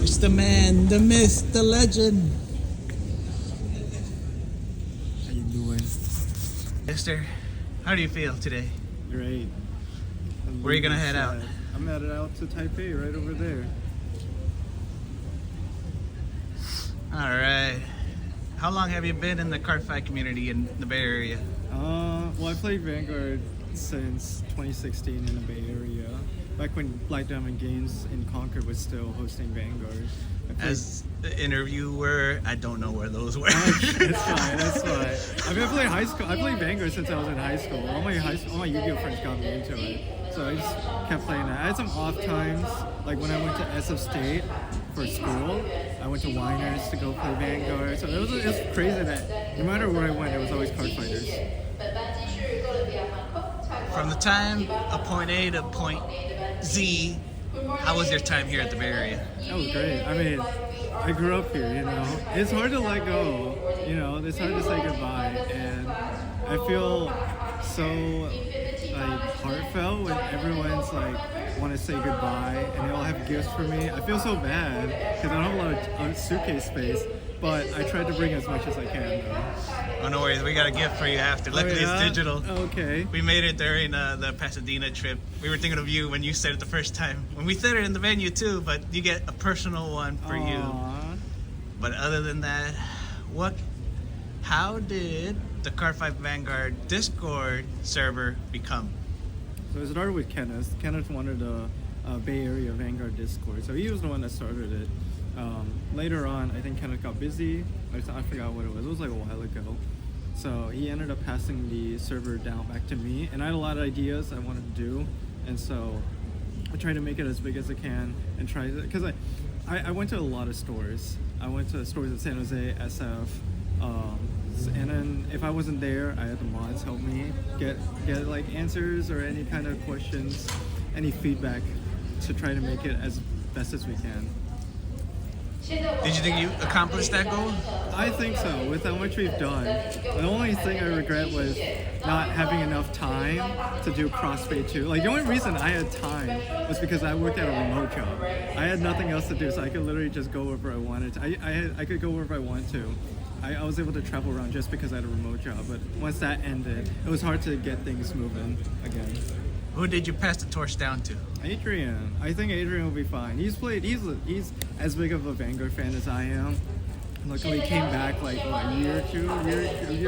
It's the man, the myth, the legend. How you doing? Mister, how do you feel today? Great. Where are you gonna head out? I'm headed out to Taipei, right over there. All right. How long have you been in the cardfight community in the Bay Area? Well, I played Vanguard since 2016 in the Bay Area. Back when Black Diamond Games in Concord was still hosting Vanguard. As the interviewer, I don't know where those were. That's fine. That's fine. I mean, I played high school. I played Vanguard since I was in high school. All my Yu-Gi-Oh friends got me into it, so I just kept playing that. I had some off times, like when I went to SF State for school. I went to Winers to go play Vanguard. So it was crazy that no matter where I went, it was always Cardfighters. From the time of point A to point Z, how was your time here at the Bay Area? That was great. I mean, I grew up here, you know. It's hard to let go, you know. It's hard to say goodbye, and I feel so like heartfelt when everyone's like want to say goodbye and they all have gifts for me. I feel so bad because I don't have a lot of suitcase space, but I tried to bring as much as I can though. Oh, no worries. We got a gift for you after. Luckily, yeah? it's digital. Okay. We made it during the Pasadena trip. We were thinking of you when you said it the first time. When we said it in the venue too, but you get a personal one for you. But other than that, how did the Cardfight Vanguard Discord server become? So it started with Kenneth. Kenneth wanted a Bay Area Vanguard Discord, so he was the one that started it. Later on, I think Kenneth got busy. I forgot what it was. It was like a while ago. So he ended up passing the server down back to me, and I had a lot of ideas I wanted to do, and so I tried to make it as big as I can and try to, because I went to a lot of stores. I went to stores in San Jose, SF, and then if I wasn't there, I had the mods help me get like answers or any kind of questions, any feedback to try to make it as best as we can. Did you think you accomplished that goal? I think so, with how much we've done. The only thing I regret was not having enough time to do CrossFit too. Like the only reason I had time was because I worked at a remote job. I had nothing else to do, so I could literally just go wherever I wanted to. I could go wherever I wanted to. I was able to travel around just because I had a remote job, but once that ended, it was hard to get things moving again. Who did you pass the torch down to? Adrian. I think Adrian will be fine. He's as big of a Vanguard fan as I am. Luckily, he came back like a year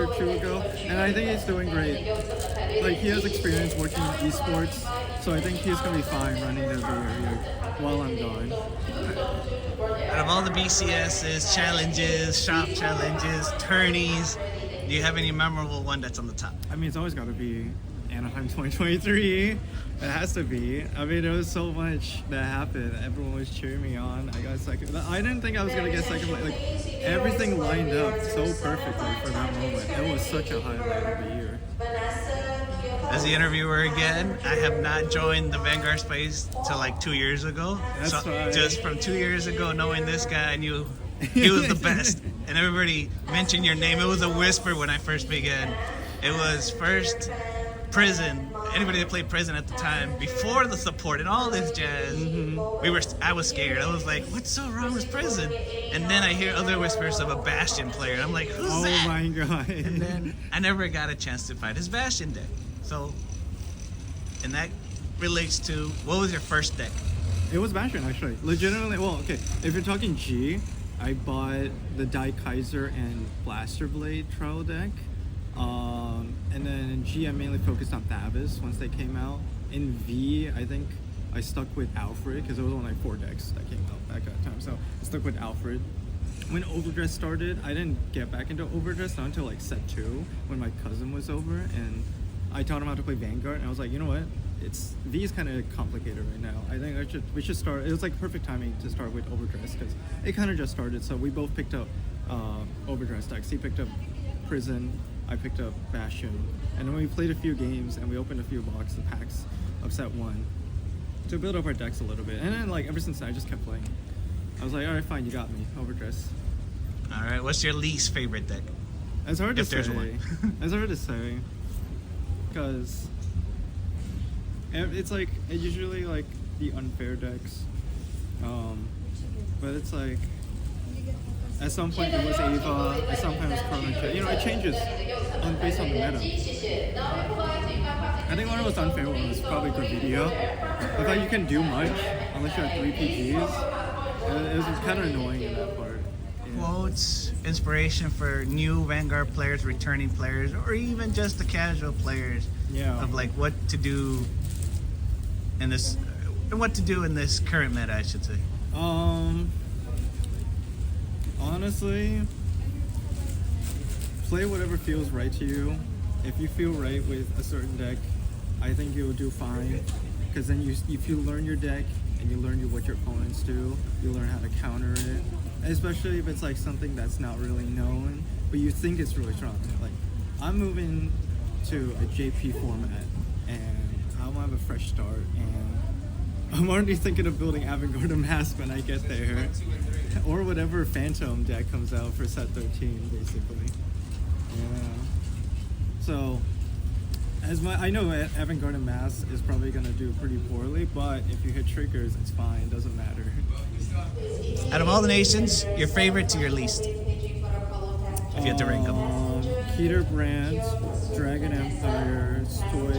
or two ago, and I think he's doing great. Like he has experience working in esports, so I think he's gonna be fine running the Bay Area while I'm gone. Out of all the BCSs, challenges, shop challenges, tourneys, do you have any memorable one that's on the top? I mean, it's always got to be Anaheim 2023. It has to be. I mean, there was so much that happened. Everyone was cheering me on. I got second. I didn't think I was gonna get second place. Like everything lined up so perfectly for that moment. It was such a highlight of the year. As the interviewer again, I have not joined the Vanguard space till like 2 years ago. That's so fine. Just from 2 years ago, knowing this guy, I knew he was the best. And everybody mentioned your name. It was a whisper when I first began. It was first Prison. Anybody that played Prison at the time, before the support and all this jazz, I was scared. I was like, what's so wrong with Prison? And then I hear other whispers of a Bastion player. I'm like, who's that? Oh my god. And then I never got a chance to fight his Bastion deck. So, and that relates to, what was your first deck? It was Bastion actually. Legitimately, well, okay. If you're talking G, I bought the Dai Kaiser and Blaster Blade trial deck. And then in G, I mainly focused on Thavis once they came out. In V, I think I stuck with Alfred because there was only like 4 decks that came out back at that time. So I stuck with Alfred. When Overdress started, I didn't get back into Overdress not until like set 2 when my cousin was over and I taught him how to play Vanguard. And I was like, you know what? V is kind of complicated right now. I think we should start. It was like perfect timing to start with Overdress because it kind of just started. So we both picked up Overdress decks. He picked up Prison. I picked up Bastion, and then we played a few games and we opened a few packs of set 1 to build up our decks a little bit. And then like ever since then, I just kept playing. I was like, all right, fine, you got me, Overdress. All right, what's your least favorite deck? It's hard to say. There's one. It's hard to say because it's like usually like the unfair decks. but it's like at some point it was Ava, at some point it was Chrono. You know, it changes based on the meta. I think one of the most unfair one was probably Gravidio. I thought you can do much unless you have 3 PGs. It was kind of annoying in that part. Yeah. Quotes, inspiration for new Vanguard players, returning players, or even just the casual players. Yeah. Of like what to do in this current meta, I should say. Honestly, play whatever feels right to you. If you feel right with a certain deck, I think you'll do fine. Because then if you learn your deck and you learn what your opponents do, you learn how to counter it. Especially if it's like something that's not really known, but you think it's really strong. Like, I'm moving to a JP format, and I want to have a fresh start, and I'm already thinking of building Avant-Garde Mask when I get there. Or whatever Phantom deck comes out for set 13, basically. Yeah. So, I know Avant-Garde Mask is probably going to do pretty poorly, but if you hit triggers, it's fine, it doesn't matter. Out of all the nations, your favorite to your least? If you had to rank them. Keter Brand, Dragon Empire, Stoy,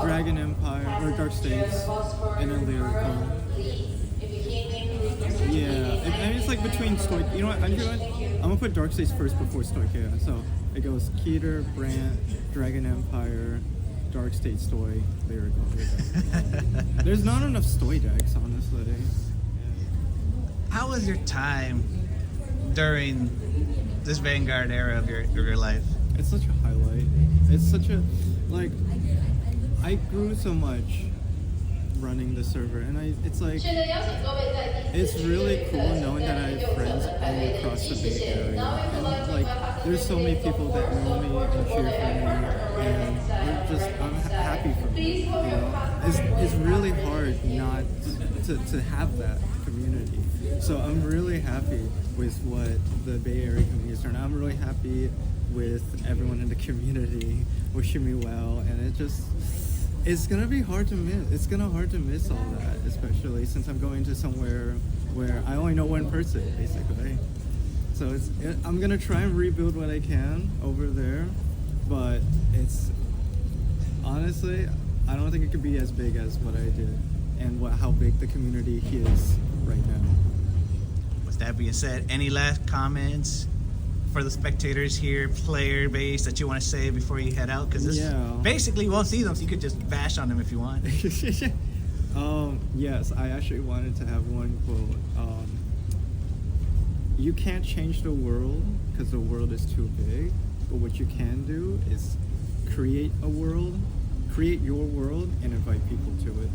Dragon Empire, or Dark States, and then Lyrical. Yeah, I mean, it's like between Stoy. You know what? I'm gonna put Dark States first before Stoichea. So it goes Keter, Brand, Dragon Empire, Dark State, Stoy, Lyrical. There's not enough Stoy decks, honestly. Yeah. How was your time during this Vanguard era of your life? It's such a highlight. It's such a, like, I grew so much running the server, and it's like, it's really cool knowing that I have friends all across the Bay Area, and like, there's so many people that know me and cheer for me, and I'm happy for them, you know? It's really hard not to have that community. So I'm really happy with what the Bay Area community is doing. I'm really happy with everyone in the community wishing me well, and it's gonna be hard to miss. It's gonna hard to miss all that, especially since I'm going to somewhere where I only know one person, basically. So I'm gonna try and rebuild what I can over there, but it's honestly, I don't think it could be as big as what I did and how big the community is right now. With that being said, any last comments for the spectators here, player base, that you want to say before you head out? Because basically you won't see them, so you could just bash on them if you want. Yes, I actually wanted to have one quote. You can't change the world because the world is too big, but what you can do is create your world, and invite people to it.